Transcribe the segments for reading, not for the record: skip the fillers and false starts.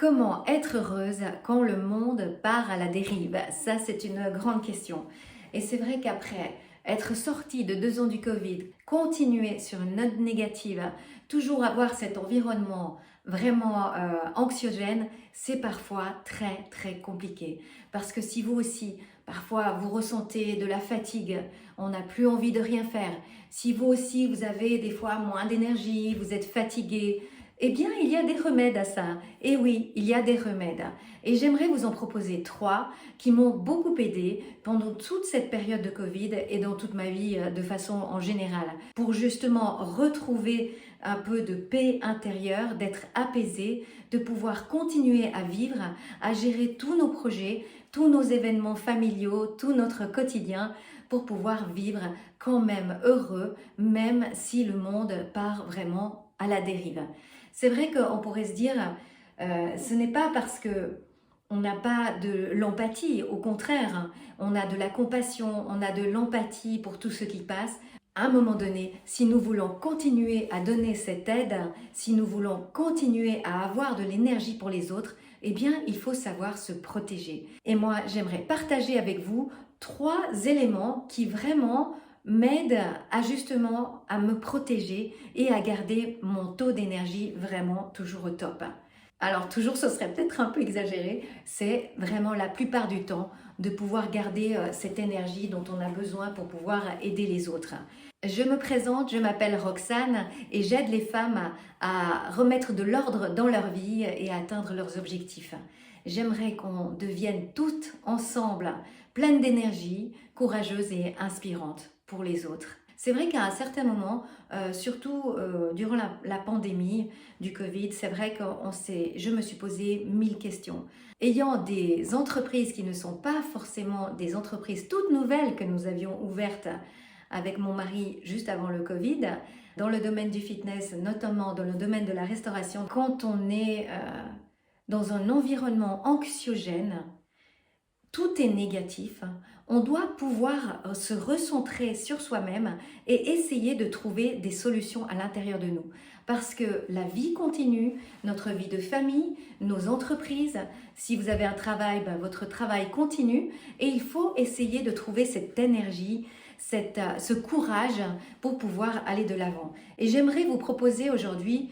Comment être heureuse quand le monde part à la dérive? Ça, c'est une grande question. Et c'est vrai qu'après être sorti de 2 ans du Covid, continuer sur une note négative, toujours avoir cet environnement vraiment anxiogène, c'est parfois très très compliqué. Parce que si vous aussi, parfois vous ressentez de la fatigue, on n'a plus envie de rien faire, si vous aussi vous avez des fois moins d'énergie, vous êtes fatigué, eh bien, il y a des remèdes à ça. Et oui, il y a des remèdes. Et j'aimerais vous en proposer 3 qui m'ont beaucoup aidé pendant toute cette période de Covid et dans toute ma vie de façon en général, pour justement retrouver un peu de paix intérieure, d'être apaisé, de pouvoir continuer à vivre, à gérer tous nos projets, tous nos événements familiaux, tout notre quotidien, pour pouvoir vivre quand même heureux, même si le monde part vraiment à la dérive. C'est vrai qu'on pourrait se dire, ce n'est pas parce que on n'a pas de l'empathie, au contraire, on a de la compassion, on a de l'empathie pour tout ce qui passe. À un moment donné, si nous voulons continuer à donner cette aide, si nous voulons continuer à avoir de l'énergie pour les autres, eh bien, il faut savoir se protéger. Et moi, j'aimerais partager avec vous 3 éléments qui vraiment m'aident à justement à me protéger et à garder mon taux d'énergie vraiment toujours au top. Alors toujours, ce serait peut-être un peu exagéré, c'est vraiment la plupart du temps de pouvoir garder cette énergie dont on a besoin pour pouvoir aider les autres. Je me présente, je m'appelle Roxane et j'aide les femmes à remettre de l'ordre dans leur vie et à atteindre leurs objectifs. J'aimerais qu'on devienne toutes ensemble pleines d'énergie, courageuses et inspirantes pour les autres. C'est vrai qu'à un certain moment, surtout durant la pandémie du Covid, c'est vrai que je me suis posé 1000 questions. Ayant des entreprises qui ne sont pas forcément des entreprises toutes nouvelles que nous avions ouvertes avec mon mari juste avant le Covid, dans le domaine du fitness, notamment dans le domaine de la restauration, quand on est dans un environnement anxiogène, tout est négatif, on doit pouvoir se recentrer sur soi-même et essayer de trouver des solutions à l'intérieur de nous. Parce que la vie continue, notre vie de famille, nos entreprises, si vous avez un travail, votre travail continue et il faut essayer de trouver cette énergie, ce courage pour pouvoir aller de l'avant. Et j'aimerais vous proposer aujourd'hui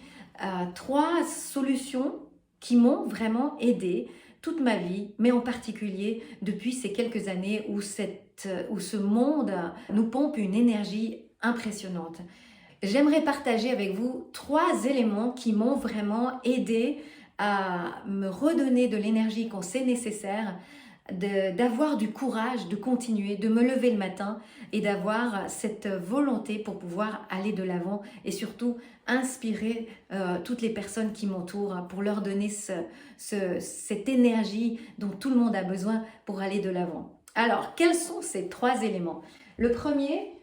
3 solutions qui m'ont vraiment aidé toute ma vie, mais en particulier depuis ces quelques années où ce monde nous pompe une énergie impressionnante. J'aimerais partager avec vous 3 éléments qui m'ont vraiment aidé à me redonner de l'énergie quand c'est nécessaire, d'avoir du courage de continuer, de me lever le matin et d'avoir cette volonté pour pouvoir aller de l'avant et surtout inspirer toutes les personnes qui m'entourent pour leur donner cette énergie dont tout le monde a besoin pour aller de l'avant. Alors, quels sont ces 3 éléments? Le premier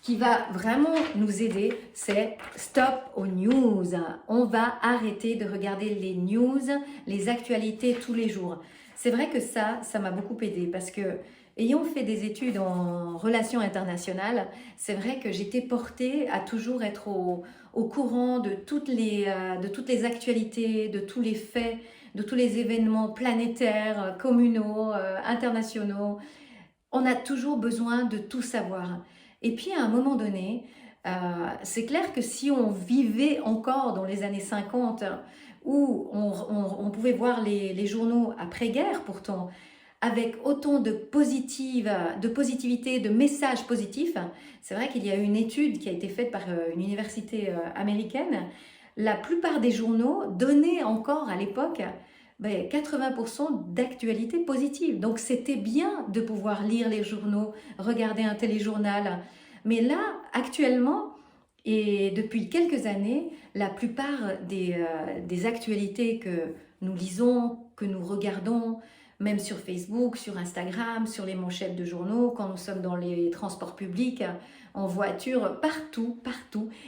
qui va vraiment nous aider, c'est stop aux news. On va arrêter de regarder les news, les actualités tous les jours. C'est vrai que ça m'a beaucoup aidé parce que, ayant fait des études en relations internationales, c'est vrai que j'étais portée à toujours être au courant de toutes les actualités, de tous les faits, de tous les événements planétaires, communaux, internationaux. On a toujours besoin de tout savoir. Et puis à un moment donné, c'est clair que si on vivait encore dans les années 50, où on pouvait voir les journaux après-guerre pourtant, avec autant de positivité, de messages positifs, c'est vrai qu'il y a eu une étude qui a été faite par une université américaine. La plupart des journaux donnaient encore à l'époque 80% d'actualité positive. Donc c'était bien de pouvoir lire les journaux, regarder un téléjournal. Mais là, actuellement, et depuis quelques années, la plupart des actualités que nous lisons, que nous regardons, même sur Facebook, sur Instagram, sur les manchettes de journaux, quand nous sommes dans les transports publics, en voiture, partout,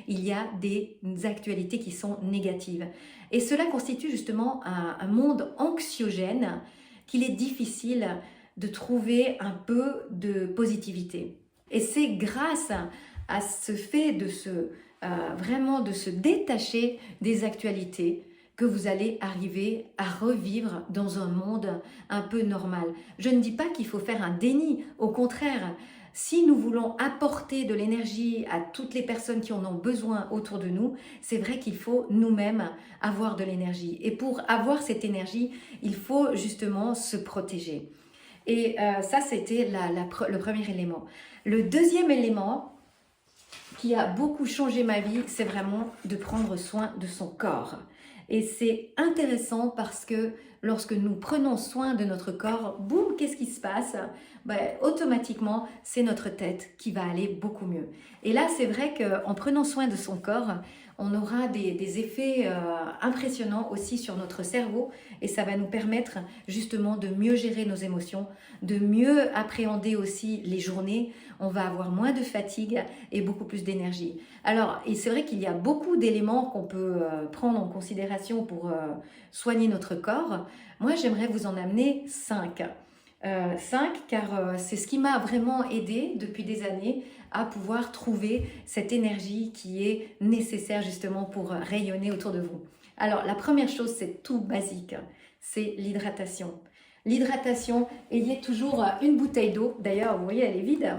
il y a des actualités qui sont négatives. Et cela constitue justement un monde anxiogène qu'il est difficile de trouver un peu de positivité. Et c'est grâce à ce fait vraiment de se détacher des actualités que vous allez arriver à revivre dans un monde un peu normal. Je ne dis pas qu'il faut faire un déni, au contraire. Si nous voulons apporter de l'énergie à toutes les personnes qui en ont besoin autour de nous, c'est vrai qu'il faut nous-mêmes avoir de l'énergie. Et pour avoir cette énergie, il faut justement se protéger. Et ça, c'était le premier élément. Le deuxième élément qui a beaucoup changé ma vie, c'est vraiment de prendre soin de son corps. Et c'est intéressant parce que lorsque nous prenons soin de notre corps, boum, qu'est-ce qui se passe? Automatiquement, c'est notre tête qui va aller beaucoup mieux. Et là, c'est vrai qu'en prenant soin de son corps, on aura des effets impressionnants aussi sur notre cerveau et ça va nous permettre justement de mieux gérer nos émotions, de mieux appréhender aussi les journées. On va avoir moins de fatigue et beaucoup plus d'énergie. Alors, et c'est vrai qu'il y a beaucoup d'éléments qu'on peut prendre en considération pour soigner notre corps. Moi, j'aimerais vous en amener 5. 5 car c'est ce qui m'a vraiment aidé depuis des années à pouvoir trouver cette énergie qui est nécessaire justement pour rayonner autour de vous. Alors la première chose, c'est tout basique, c'est l'hydratation. L'hydratation, ayez toujours une bouteille d'eau, d'ailleurs vous voyez elle est vide,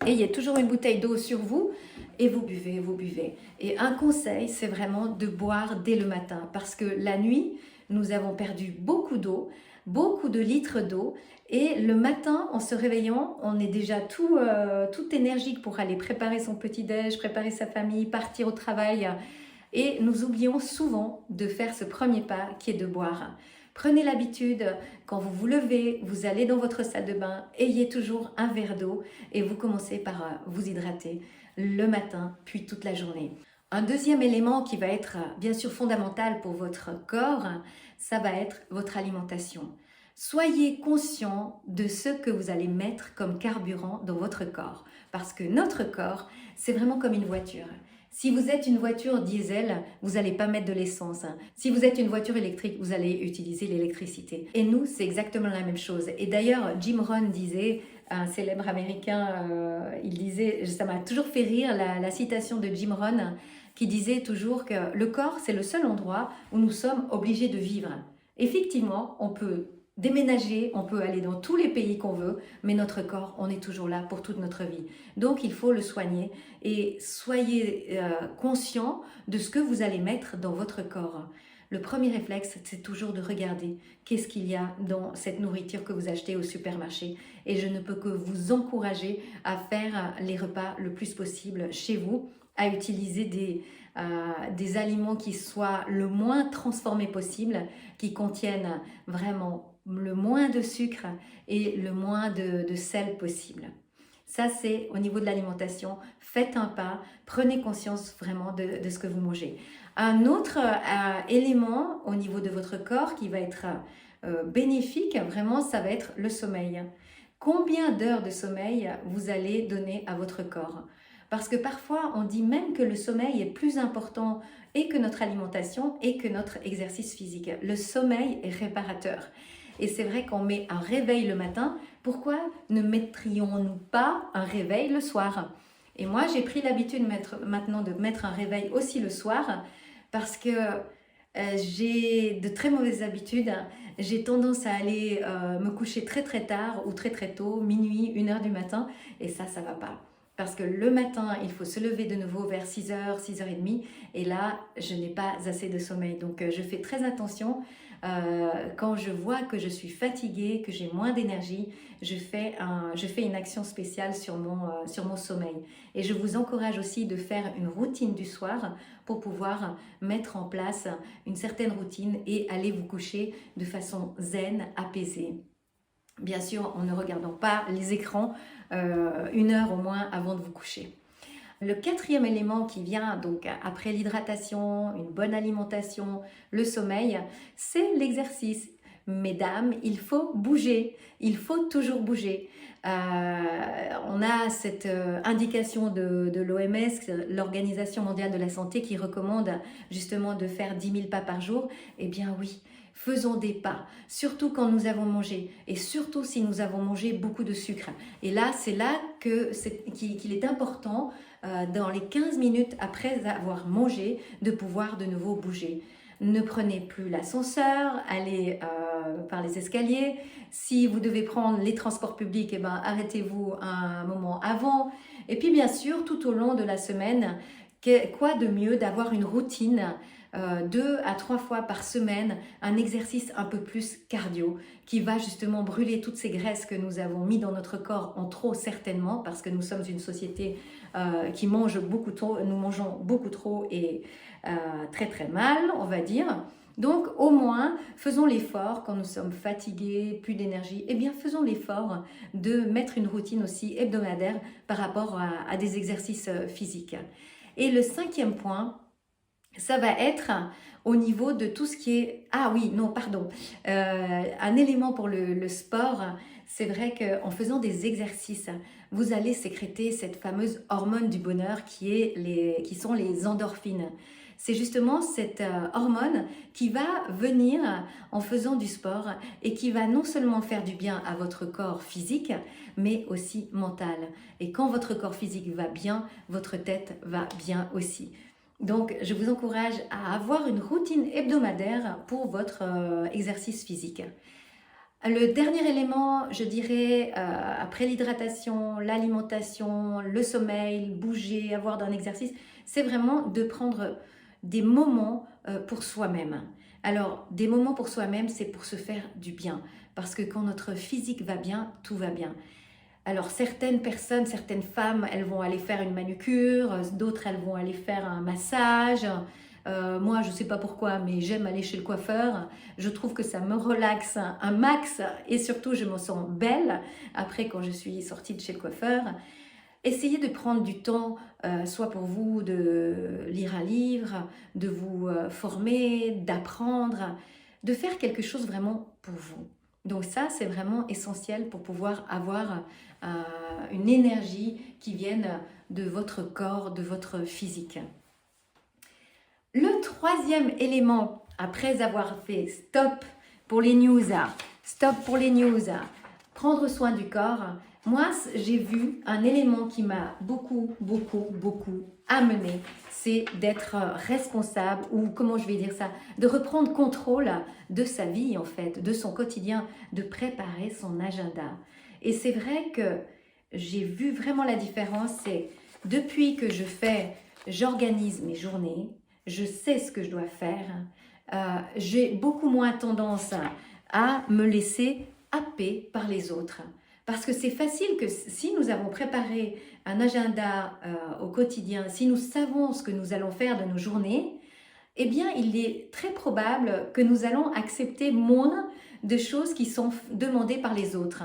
ayez toujours une bouteille d'eau sur vous et vous buvez, vous buvez. Et un conseil, c'est vraiment de boire dès le matin parce que la nuit, nous avons perdu beaucoup d'eau, beaucoup de litres d'eau et le matin en se réveillant on est déjà tout énergique pour aller préparer son petit-déj, préparer sa famille, partir au travail et nous oublions souvent de faire ce premier pas qui est de boire. Prenez l'habitude, quand vous vous levez, vous allez dans votre salle de bain, ayez toujours un verre d'eau et vous commencez par vous hydrater le matin puis toute la journée. Un deuxième élément qui va être bien sûr fondamental pour votre corps, ça va être votre alimentation. Soyez conscient de ce que vous allez mettre comme carburant dans votre corps. Parce que notre corps, c'est vraiment comme une voiture. Si vous êtes une voiture diesel, vous n'allez pas mettre de l'essence. Si vous êtes une voiture électrique, vous allez utiliser l'électricité. Et nous, c'est exactement la même chose. Et d'ailleurs, Jim Rohn disait, un célèbre américain, il disait, ça m'a toujours fait rire, la citation de Jim Rohn, qui disait toujours que le corps, c'est le seul endroit où nous sommes obligés de vivre. Effectivement, on peut déménager, on peut aller dans tous les pays qu'on veut, mais notre corps, on est toujours là pour toute notre vie. Donc, il faut le soigner et soyez conscient de ce que vous allez mettre dans votre corps. Le premier réflexe, c'est toujours de regarder qu'est-ce qu'il y a dans cette nourriture que vous achetez au supermarché. Et je ne peux que vous encourager à faire les repas le plus possible chez vous, à utiliser des aliments qui soient le moins transformés possible, qui contiennent vraiment le moins de sucre et le moins de sel possible. Ça, c'est au niveau de l'alimentation. Faites un pas, prenez conscience vraiment de ce que vous mangez. Un autre élément au niveau de votre corps qui va être bénéfique, vraiment, ça va être le sommeil. Combien d'heures de sommeil vous allez donner à votre corps ? Parce que parfois, on dit même que le sommeil est plus important et que notre alimentation et que notre exercice physique. Le sommeil est réparateur. Et c'est vrai qu'on met un réveil le matin. Pourquoi ne mettrions-nous pas un réveil le soir? Et moi, j'ai pris l'habitude maintenant de mettre un réveil aussi le soir parce que j'ai de très mauvaises habitudes. J'ai tendance à aller me coucher très très tard ou très très tôt, minuit, 1h du matin. Et ça ne va pas. Parce que le matin, il faut se lever de nouveau vers 6h, 6h30. Et là, je n'ai pas assez de sommeil. Donc, je fais très attention. Quand je vois que je suis fatiguée, que j'ai moins d'énergie, je fais une action spéciale sur mon sommeil. Et je vous encourage aussi de faire une routine du soir pour pouvoir mettre en place une certaine routine et aller vous coucher de façon zen, apaisée. Bien sûr, en ne regardant pas les écrans 1 heure au moins avant de vous coucher. Le quatrième élément qui vient donc après l'hydratation, une bonne alimentation, le sommeil, c'est l'exercice. Mesdames, il faut bouger, il faut toujours bouger. On a cette indication de l'OMS, l'Organisation mondiale de la santé, qui recommande justement de faire 10 000 pas par jour. Eh bien oui, faisons des pas, surtout quand nous avons mangé et surtout si nous avons mangé beaucoup de sucre. Et là, c'est là qu'il est important dans les 15 minutes après avoir mangé de pouvoir de nouveau bouger. ne prenez plus l'ascenseur, allez par les escaliers. Si vous devez prendre les transports publics, eh ben, arrêtez-vous un moment avant. Et puis bien sûr, tout au long de la semaine, quoi de mieux d'avoir une routine 2 à 3 fois par semaine, un exercice un peu plus cardio qui va justement brûler toutes ces graisses que nous avons mis dans notre corps en trop certainement parce que nous sommes une société qui mange beaucoup trop, nous mangeons beaucoup trop et très très mal, on va dire. Donc au moins, faisons l'effort quand nous sommes fatigués, plus d'énergie, eh bien faisons l'effort de mettre une routine aussi hebdomadaire par rapport à des exercices physiques. Et le 5e point, ça va être au niveau de tout ce qui est... Ah oui, non, pardon. Un élément pour le sport, c'est vrai qu'en faisant des exercices, vous allez sécréter cette fameuse hormone du bonheur qui sont les endorphines. C'est justement cette hormone qui va venir en faisant du sport et qui va non seulement faire du bien à votre corps physique, mais aussi mental. Et quand votre corps physique va bien, votre tête va bien aussi. Donc, je vous encourage à avoir une routine hebdomadaire pour votre exercice physique. Le dernier élément, je dirais, après l'hydratation, l'alimentation, le sommeil, bouger, avoir un exercice, c'est vraiment de prendre des moments pour soi-même. Alors, des moments pour soi-même, c'est pour se faire du bien. Parce que quand notre physique va bien, tout va bien. Alors certaines personnes, certaines femmes, elles vont aller faire une manucure, d'autres elles vont aller faire un massage. Moi, je ne sais pas pourquoi, mais j'aime aller chez le coiffeur. Je trouve que ça me relaxe un max et surtout, je me sens belle après quand je suis sortie de chez le coiffeur. Essayez de prendre du temps, soit pour vous de lire un livre, de vous former, d'apprendre, de faire quelque chose vraiment pour vous. Donc ça, c'est vraiment essentiel pour pouvoir avoir une énergie qui vienne de votre corps, de votre physique. Le 3e élément, après avoir fait stop pour les news, prendre soin du corps, moi, j'ai vu un élément qui m'a beaucoup amené, c'est d'être responsable, ou comment je vais dire ça, de reprendre contrôle de sa vie en fait, de son quotidien, de préparer son agenda. Et c'est vrai que j'ai vu vraiment la différence, c'est depuis que j'organise mes journées, je sais ce que je dois faire, j'ai beaucoup moins tendance à me laisser happer par les autres. Parce que c'est facile que si nous avons préparé un agenda au quotidien, si nous savons ce que nous allons faire de nos journées, eh bien, il est très probable que nous allons accepter moins de choses qui sont demandées par les autres.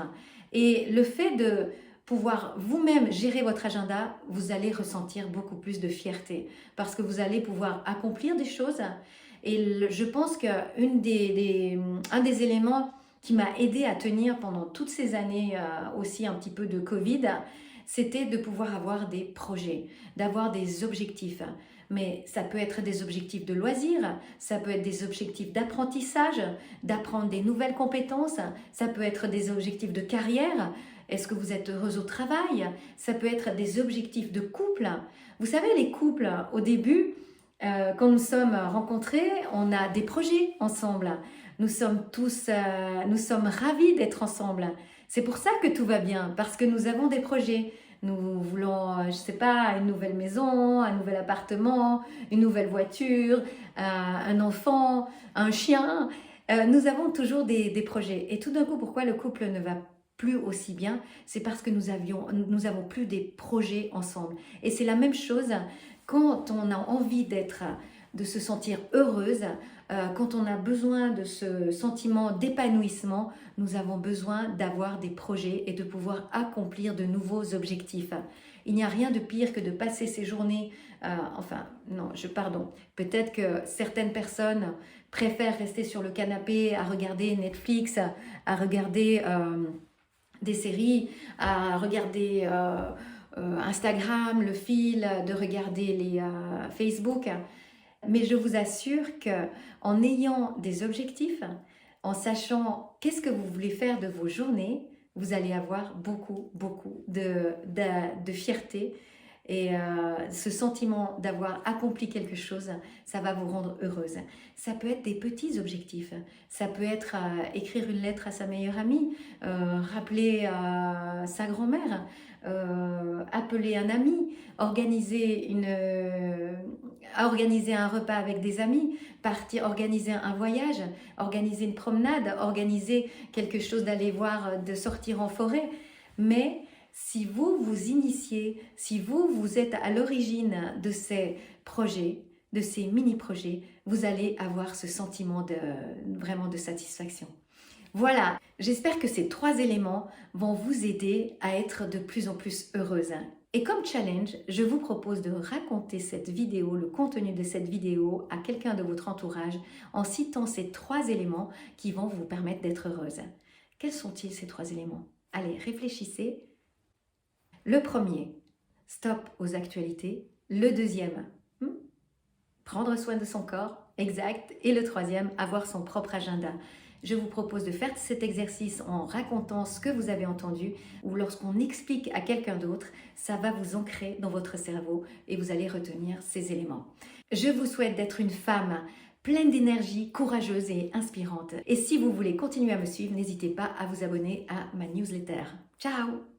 Et le fait de pouvoir vous-même gérer votre agenda, vous allez ressentir beaucoup plus de fierté parce que vous allez pouvoir accomplir des choses. Et je pense qu'un des éléments qui m'a aidé à tenir pendant toutes ces années aussi un petit peu de Covid, c'était de pouvoir avoir des projets, d'avoir des objectifs. Mais ça peut être des objectifs de loisirs, ça peut être des objectifs d'apprentissage, d'apprendre des nouvelles compétences, ça peut être des objectifs de carrière. Est-ce que vous êtes heureuse au travail? Ça peut être des objectifs de couple. Vous savez, les couples, au début, quand nous sommes rencontrés, on a des projets ensemble. Nous sommes ravis d'être ensemble. C'est pour ça que tout va bien, parce que nous avons des projets. Nous voulons, je ne sais pas, une nouvelle maison, un nouvel appartement, une nouvelle voiture, un enfant, un chien. Nous avons toujours des projets. Et tout d'un coup, pourquoi le couple ne va plus aussi bien? C'est parce que nous avons plus des projets ensemble. Et c'est la même chose quand on a envie de se sentir heureuse, quand on a besoin de ce sentiment d'épanouissement, nous avons besoin d'avoir des projets et de pouvoir accomplir de nouveaux objectifs. Il n'y a rien de pire que de passer ses journées, peut-être que certaines personnes préfèrent rester sur le canapé à regarder Netflix, à regarder des séries, à regarder Instagram, le fil, de regarder les Facebook. Mais je vous assure qu'en ayant des objectifs, en sachant qu'est-ce que vous voulez faire de vos journées, vous allez avoir beaucoup de fierté Et ce sentiment d'avoir accompli quelque chose, ça va vous rendre heureuse. Ça peut être des petits objectifs. Ça peut être écrire une lettre à sa meilleure amie, rappeler sa grand-mère, appeler un ami, organiser un repas avec des amis, organiser un voyage, organiser une promenade, organiser quelque chose d'aller voir, de sortir en forêt. Mais si vous vous initiez, si vous êtes à l'origine de ces projets, de ces mini-projets, vous allez avoir ce sentiment vraiment de satisfaction. Voilà, j'espère que ces 3 éléments vont vous aider à être de plus en plus heureuse. Et comme challenge, je vous propose de raconter cette vidéo, le contenu de cette vidéo à quelqu'un de votre entourage en citant ces 3 éléments qui vont vous permettre d'être heureuse. Quels sont-ils ces 3 éléments? Allez, réfléchissez. Le premier, stop aux actualités. Le deuxième, prendre soin de son corps, exact. Et le troisième, avoir son propre agenda. Je vous propose de faire cet exercice en racontant ce que vous avez entendu ou lorsqu'on explique à quelqu'un d'autre, ça va vous ancrer dans votre cerveau et vous allez retenir ces éléments. Je vous souhaite d'être une femme pleine d'énergie, courageuse et inspirante. Et si vous voulez continuer à me suivre, n'hésitez pas à vous abonner à ma newsletter. Ciao!